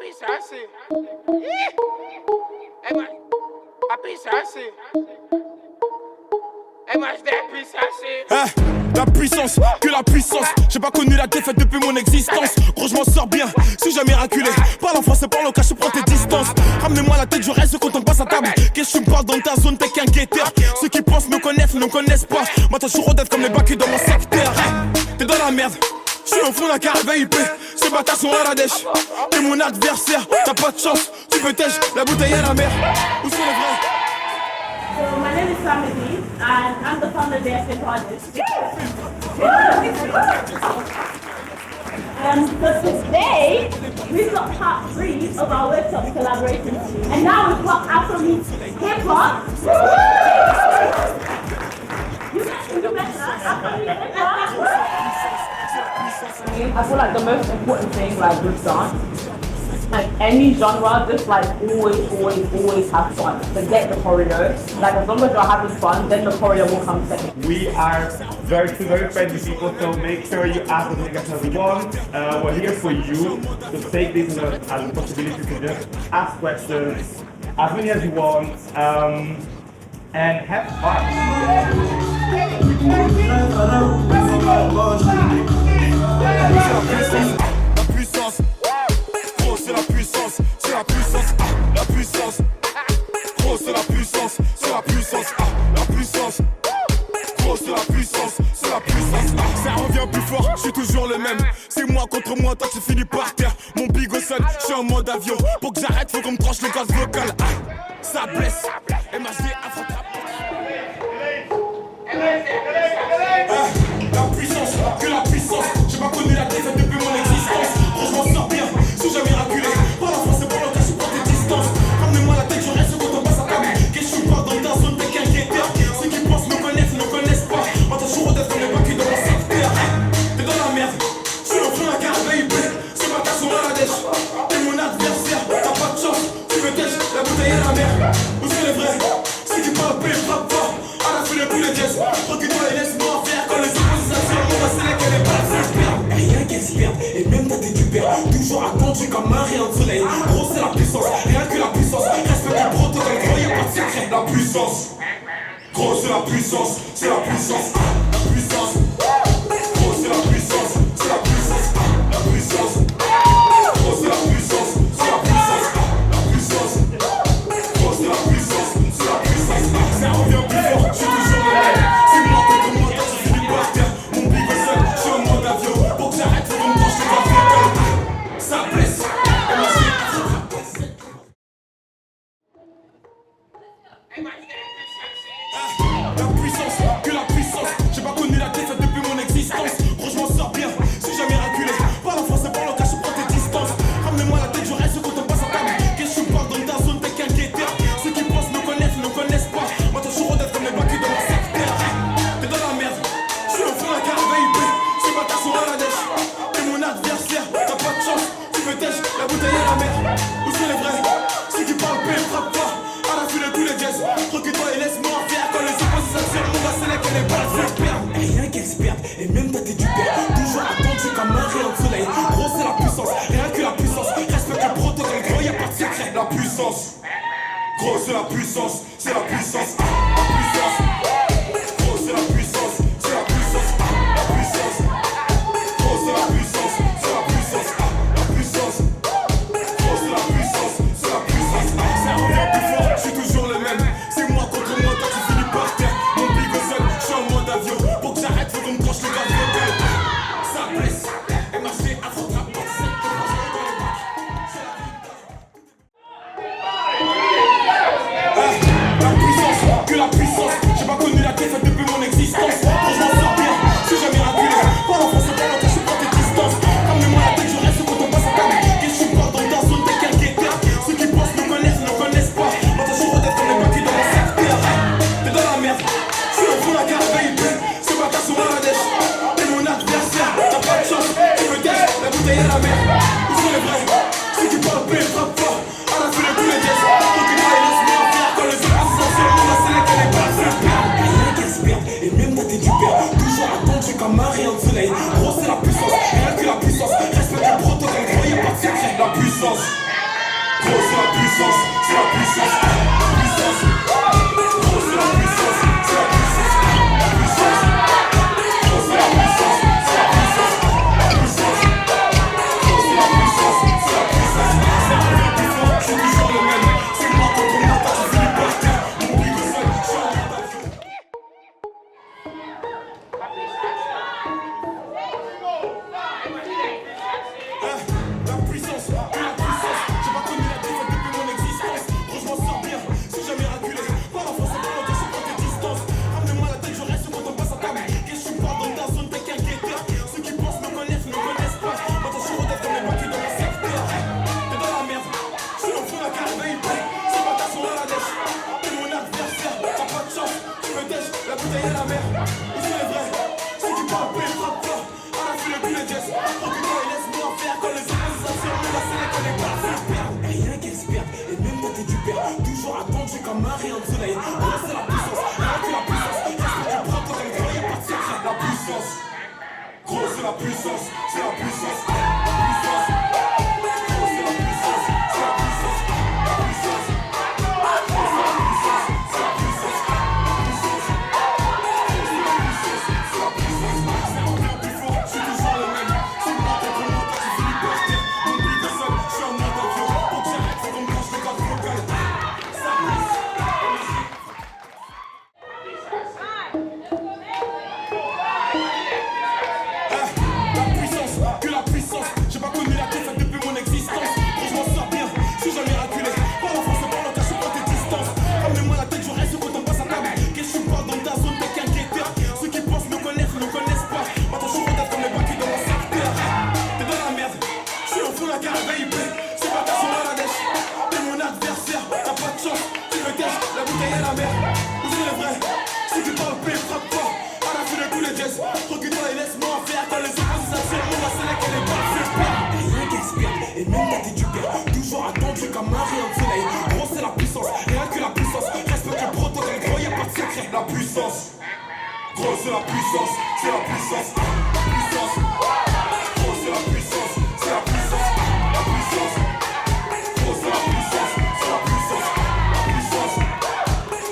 puissance. Et moi, la puissance. Et moi, je la puissance. La puissance, que la puissance. J'ai pas connu la défaite depuis mon existence. Gros, je m'en sors bien, suis jamais reculé. Parle en français, parle au cas, je prends tes distances. Ramenez-moi la tête, je reste quand on passe à table. Qu'est-ce que tu me parles dans ta zone, t'es qu'un guetteur. Ceux qui pensent me connaissent, ne connaissent pas. Moi, t'as toujours d'être comme les bacs dans mon secteur. T'es dans la merde. Je suis au fond d'un carré VIP, ces bâtards sont à la dèche. T'es mon adversaire, t'as pas de chance. Tu peux tèche, la bouteille à la mer. Où sont les vrais? So my name is Samidi and I'm the founder of the Ethnic Artist. So today we've got part 3 of our workshop collaboration, and now we've got Afrobeat hip hop. You guys can do better. Afrobeat hip hop. I feel like the most important thing, like with dance, like any genre, just like always have fun. Forget the choreo. Like as long as you're having fun, then the choreo will come second. We are very friendly people, so make sure you ask as many questions as you want. We're here for you, so take this as a possibility to just ask questions as many as you want, and have fun. La puissance, gros c'est la puissance, c'est la puissance, la puissance, gros c'est la puissance, c'est la puissance, la puissance, gros c'est la puissance, c'est la puissance, ça revient plus fort, je suis toujours le même, c'est moi contre moi, toi tu finis par terre, mon bigot sonne, je suis en mode avion, pour que j'arrête faut qu'on me tranche le gaz vocal, ça blesse, MHD affrontera. La puissance, que la puissance. J'ai pas connu la défaite depuis mon existence. Gros, je m'en sors bien, suis jamais reculé. Parle en français, parle en cas, je prends tes distances. Ramenez-moi la tête, je reste quand on passe à table. Qu'est-ce que tu parles dans ta zone, t'es qu'un guetteur. Ceux qui pensent me connaissent, ne connaissent pas. Moi, t'as toujours d'être comme les bacs dans mon secteur. T'es dans la merde, je suis au fond d'un carré VIP. Ces bâtards sont à la dèche. T'es mon adversaire, t'as pas de chance. Tu veux tèche, la bouteille à la mer. Où sont les vrais? Ceux qui parlent paix, frappe fort. À la fin de tous les gestes, recule-toi et laisse-moi faire. Quand les oppositions, on va sceller qu'elle est pas la rien qu'elle se perde, et même t'as du père. Toujours attendu comme un rayon de soleil. Gros c'est la puissance, rien que la puissance. Respecte le protocole, gros y'a pas de secret. La puissance, gros c'est la puissance, c'est la puissance. La puissance, gros c'est la puissance, c'est la puissance. La puissance, gros c'est la puissance, c'est la puissance. La puissance, gros c'est la puissance, c'est la puissance. Ça revient plus fort, je suis toujours le même. C'est moi contre moi, toi tu finis par terre. Mon bigot seul, je suis en mode avion. Pour que j'arrête, faut qu'on me tranche le gaz vocal. Ça blesse, et moi c'est la puissance, que la puissance. J'ai pas connu la défaite depuis mon existence. Gros, je m'en sors bien, suis jamais reculé. Parle en français, parle au cas, je prends tes distances. Ramenez-moi la tête, je reste quand on passe à table. Qu'est-ce que tu parles dans ta zone, t'es qu'un guetteur. Ceux qui pensent me connaissent, ne connaissent pas. Moi, t'as toujours d'être comme les bacs dans mon secteur. T'es dans la merde, je suis au fond d'un carré VIP. Ces bâtards sont à la dèche. T'es mon adversaire, t'as pas de chance. Tu veux tèche, la bouteille à la mer. Où sont les vrais? Ceux qui parlent paix, frappe fort. À la fin de tous les gestes, recule-toi et laisse-moi faire. Quand les oppositions, on va sceller qu'elle est pas la seule perdre. Rien qu'elle se perde, et même t'as du père. Toujours attendu comme un rayon de soleil. Gros c'est la puissance, rien que la puissance. Respecte le protocole, gros y'a pas de secret. La puissance, gros c'est la puissance, c'est la puissance. La puissance, gros c'est la puissance, c'est la puissance. La puissance, gros c'est la puissance, c'est la puissance. La puissance, gros c'est la puissance, c'est la puissance. Ça revient plus fort, je suis toujours le même. C'est moi contre moi, toi tu finis par terre. Mon bigot seul, je suis en mode avion. Pour que j'arrête, faut qu'on me tranche le gaz vocal. Ça blesse, MHD affrontera pas cette la puissance, que la puissance. J'ai pas connu la défaite depuis mon existence. Quand je m'en sors bien, je suis jamais reculé. Parle en français, parle en cas, je prends tes distances. Ramenez-moi la tête, je reste quand on passe à table. Qu'est-ce que tu parles dans ta zone, t'es qu'un guetteur. Ceux qui pensent me connaissent, ne connaissent pas. Moi t'as toujours d'être comme les bacs dans mon secteur. T'es dans la merde, je suis au fond d'un carré VIP. Ces bâtards sont à la dèche. T'es mon adversaire, t'as pas de chance. Tu veux tèche, la bouteille à la mer. Où sont les vrais? Ceux qui parlent paix, frappe fort. À la fin de tous les gestes, recule-toi et laisse-moi faire. Quand les oppositions, on va sceller qu'elle est pas la seule perdre. Rien qu'elle se perde, et même t'as du père. Toujours attendu comme un rayon de soleil. Gros c'est la puissance, rien que la puissance. Respecte le protocole, gros y'a pas de secret. La puissance. puissance, c'est la puissance. Puissance. Gros, c'est la puissance, c'est la puissance. Puissance. Gros, c'est la puissance, c'est la puissance. Puissance. Gros, c'est la puissance, c'est la puissance. C'est un peu plus fort, c'est toujours le même. C'est moi contre moi, t'as tu finis par terre. Mon big seul, je suis en mode avion. La puissance, j'ai pas connu la défaite depuis mon existence. Gros, je m'en sors bien, si jamais raculé. Pas la France, c'est pas longtemps, je prends tes distances. Ramenez-moi la tête, je reste quand on passe à table. Qu'est-ce que tu parles dans ta zone, t'es qu'un guetteur. Ceux qui pensent me connaissent, ne connaissent pas. Moi, t'as sur tête comme les baquets dans mon secteur. T'es dans la merde, je suis au fond de la carrière VIP. C'est pas ta son à la dèche. T'es mon adversaire, t'as pas de chance. Tu me dèches, la bouteille à la mer. Où c'est les vrais, ceux qui parlent peu, ils frappent pas. À la file, tous les jets. Recule-toi et laisse-moi faire quand les oppositions me la scène qu'on est pas fait perdre. Rien qu'elle se perde, et même quand t'es du père. Toujours attendu comme un rayon de soleil. Gros, c'est la puissance, rien que la puissance. Reste que tu prends quand elle croyait pas de secret. La puissance. Gros, c'est la puissance, c'est la puissance. Puissance. Gros, c'est la puissance, c'est la puissance. Puissance. Gros, c'est la puissance, c'est la puissance. Puissance. Gros, c'est la puissance, c'est la puissance. C'est un peu plus fort, je suis toujours le même. C'est moi contre moi, t'as tu finis par terre. Mon big seul, je suis en mode avion. Faut que j'arrête, faut qu'on me cache le cadre vocal. Ça blesse. La puissance, que la puissance. J'ai pas connu la défaite depuis mon existence. Gros, je m'en sors bien, je suis jamais raculé. Par la France, par le cache, je prends tes distances. Ramenez-moi la tête, je reste quand on passe à table. Qu'est-ce que tu parles dans ta zone, t'es qu'un guetteur. Ceux qui pensent me connaissent, ne connaissent pas. Maintenant, je suis redette comme les baquets dans mon secteur. T'es dans la merde, je suis au fond de la carrière VIP. C'est pas ta son à la dèche. T'es mon adversaire, t'as pas de chance. Tu me dèches, la bouteille à la mer. Où c'est les vrais, ceux qui parlent peu, ils frappent pas. À la fin de tous les jets, recule-toi et laisse-moi faire. Quand les oppositions me la scène qu'elle est pas fait perdre. Rien qu'elle se perd, et même quand t'es du père. Toujours attendu comme un rayon de soleil. Gros, c'est la puissance, rien que la puissance. Respecte le protocole, gros, y'a pas de secret. La puissance. Gros, c'est la puissance, c'est la puissance. Puissance. Gros, c'est la puissance, c'est la puissance. La puissance. Gros, c'est la puissance, c'est la puissance. La puissance.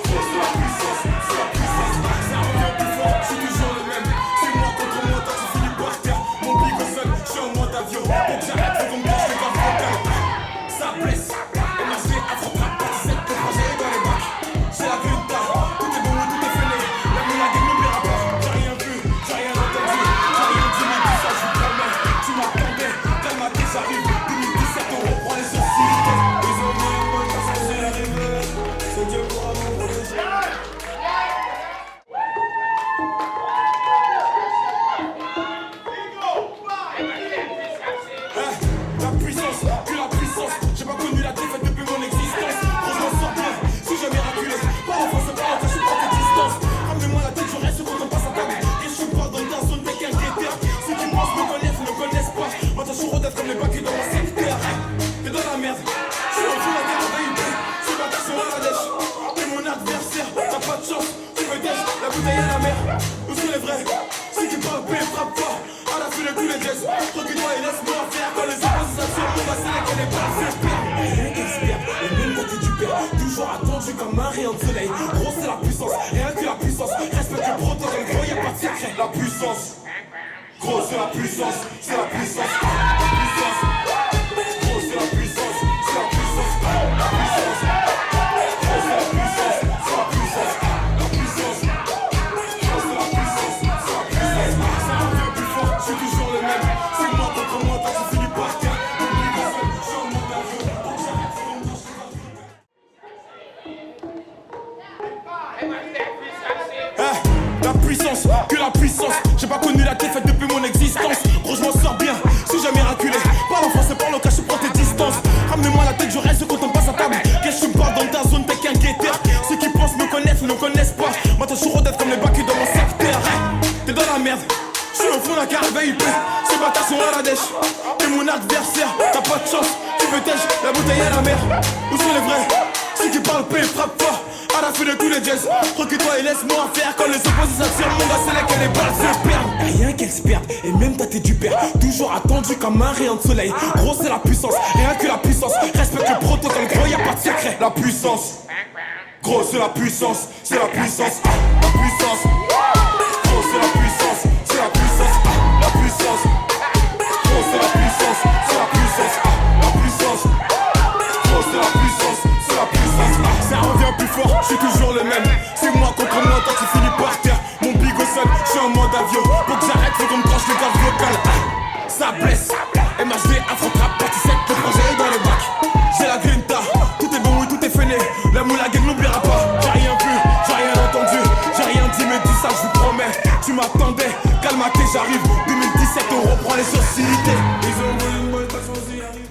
Gros, c'est la puissance, c'est la puissance. Ça revient plus fort, je suis toujours le même. C'est moi contre moi, t'as tu finis par terre. Mon big seul, je suis en mode avion. Faut que j'arrête, faut qu'on me cache le cadre vocal. Ça blesse, énergie, afro-trap, pas 17 pour manger dans les bacs. J'ai la grinta, tout est bon, tout est fêlé. La meilleure game, n'oubliera pas. J'ai rien vu, j'ai rien entendu, j'ai rien dit, mais tout ça, je vous promets. Tu m'attendais, calme-toi, j'arrive. 2017, on reprend les sourcils. Ils ont mis une bonne chance, c'est arrivé. C'est Dieu pour avoir protégé. La puissance, que la puissance. J'ai pas connu la défaite depuis mon existence. Gros, je m'en sors bien, si jamais raculé. Pas la France, c'est pas longtemps, je prends tes distances. Ramenez-moi la tête, je reste quand on passe à table. Qu'est-ce que tu parles dans ta zone, t'es qu'un guetteur. Ceux qui pensent me connaissent, ne connaissent pas. Maintenant, je suis redette comme les baquets dans mon secteur. T'es dans la merde, je suis au fond de la carrière VIP. C'est pas ta son à la dèche. T'es mon adversaire, t'as pas de chance. Tu me dèches, la bouteille à la mer. Où sont les vrais, ceux qui parlent peu, ils frappent pas. À la fin de tous les jets, recule-toi et laisse-moi faire. Quand les oppositions me la scène qu'elle est pas fait perdre. Rien qu'elle se perd, et même quand t'es du père. Toujours attendu comme un rayon de soleil. Gros, c'est la puissance, rien que la puissance. Respecte le protocole, gros, y'a pas de secret. La puissance. Gros, c'est la puissance, c'est la puissance. Puissance. Gros, c'est la puissance, c'est la puissance. La puissance. Gros, c'est la puissance, c'est la puissance. La puissance. Gros, c'est la puissance, c'est la puissance. Ça revient plus fort, je suis toujours le même. C'est moi contre moi, t'as tu finis par terre. Mon big seul, je suis en mode avion. Faut que j'arrête, faut qu'on me cache le cadre vocal. La puissance, que la puissance. J'ai pas connu la défaite depuis mon existence. Gros, je m'en sors bien, si jamais raculé. Par la France, c'est par le cache, je prends tes distances. Ramenez-moi la tête, je reste quand on passe à table. Qu'est-ce que tu parles dans ta zone, t'es qu'un guetteur. Ceux qui pensent me connaissent, ne connaissent pas. Maintenant, je suis redette comme les baquets dans mon secteur. T'es dans la merde, je suis au fond de la carrière VIP. C'est pas ta son à la dèche. T'es mon adversaire, t'as pas de chance. Tu me dèches, la bouteille à la mer. Où sont les vrais, ceux qui parlent peu, ils frappent pas. À la fin de tous les jets, recule-toi et laisse-moi faire. Quand les oppositions me la scène qu'elle est pas se perdre. Rien qu'elle se perde, et même t'as t'es du père. Toujours attendu comme un rayon de soleil. Gros, c'est la puissance, rien que la puissance. respecte le protocole, gros y'a pas de secret. La puissance, gros c'est la puissance, c'est la puissance, la puissance. Gros c'est la puissance, c'est la puissance, la puissance. Gros c'est la puissance, c'est la puissance, la puissance. Gros c'est la puissance, c'est la puissance. Ça revient plus fort, je suis toujours le même. C'est moi contre moi, toi tu finis par terre. Mon big au sol, je suis en mode avion. Pour que j'arrête, faut qu'on me tranche le gaz vocal. Ça blesse, MHD, Afro-Trap, partie 7, le projet est dans les bacs. J'ai la grinta, tout est bon, oui, tout est fainé. La moula gang n'oubliera pas. J'ai rien vu, j'ai rien entendu, j'ai rien dit, mais dis ça, je vous promets. Tu m'attendais, calme-toi, j'arrive. 2017, on reprend les hostilités. Ils ont voulu une bonne façon d'y arriver.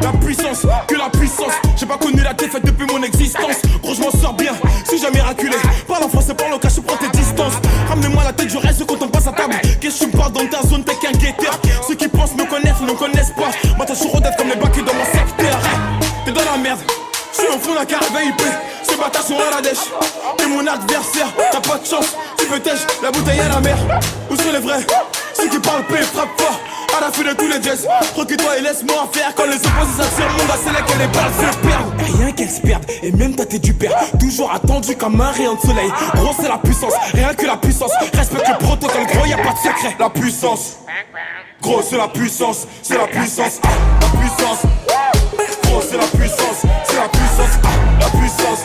La puissance, que la puissance. J'ai pas connu la défaite depuis mon existence. Gros, je m'en sors bien, si jamais raculé. Parle en français, parle au cas, je prends tes distances. Ramenez-moi la tête, je reste quand on passe à table. Qu'est-ce que tu me parles dans ta zone, t'es qu'un guetteur. Ceux qui pensent me connaissent, ne connaissent pas. Moi, t'as toujours d'être comme les bacs dans mon secteur. T'es dans la merde, je suis au fond d'un carré VIP. Ces bâtards sont à la dèche. T'es mon adversaire, t'as pas de chance. Tu peux tèche, la bouteille à la mer. Où sont les vrais? Ceux qui parlent paix, frappe fort. À la fin de tous les jazz, recule-toi et laisse-moi faire. Quand les opposés s'attirent, mon gars, c'est là que les balles se perdent. Rien qu'elles se perdent, et même toi t'es du père. Toujours attendu comme un rayon de soleil. Gros, c'est la puissance, rien que la puissance. Respecte le protocole, gros, y'a pas de secret. La puissance, gros, c'est la puissance, c'est la puissance, la puissance. Gros, c'est la puissance, c'est la puissance, la puissance.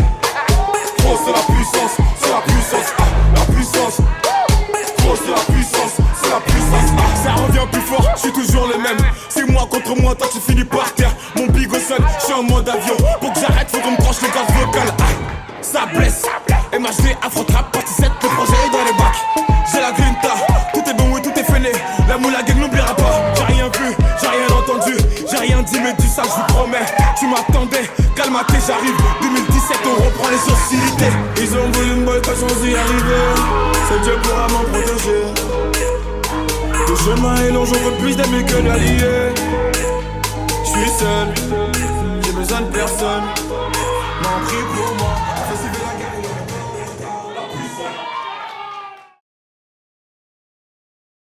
Gros, c'est la puissance, c'est la puissance, la puissance. Gros, c'est la puissance, c'est la puissance. Ça revient plus fort, je suis toujours le même. C'est moi contre moi, toi tu finis par terre. Mon big au sol, je suis en mode avion. Pour que j'arrête, faut qu'on me tranche le gaz vocal. Ça blesse, MHD, Afro-Trap, partie 7, le projet est dans les bacs. J'ai la grinta, tout est bon, oui, tout est fainé. La moula gang n'oubliera pas. J'ai rien vu, j'ai rien entendu, j'ai rien dit, mais dis ça, je vous promets. Tu m'attendais, calme-toi, j'arrive. 2017, on reprend les hostilités. Ils ont voulu une bonne façon d'y arriver. C'est Dieu pourra m'en protéger. Le chemin est long, j'en veux plus d'amis que d'alliés. J'suis seul, j'ai besoin de personne. M'en prie pour moi.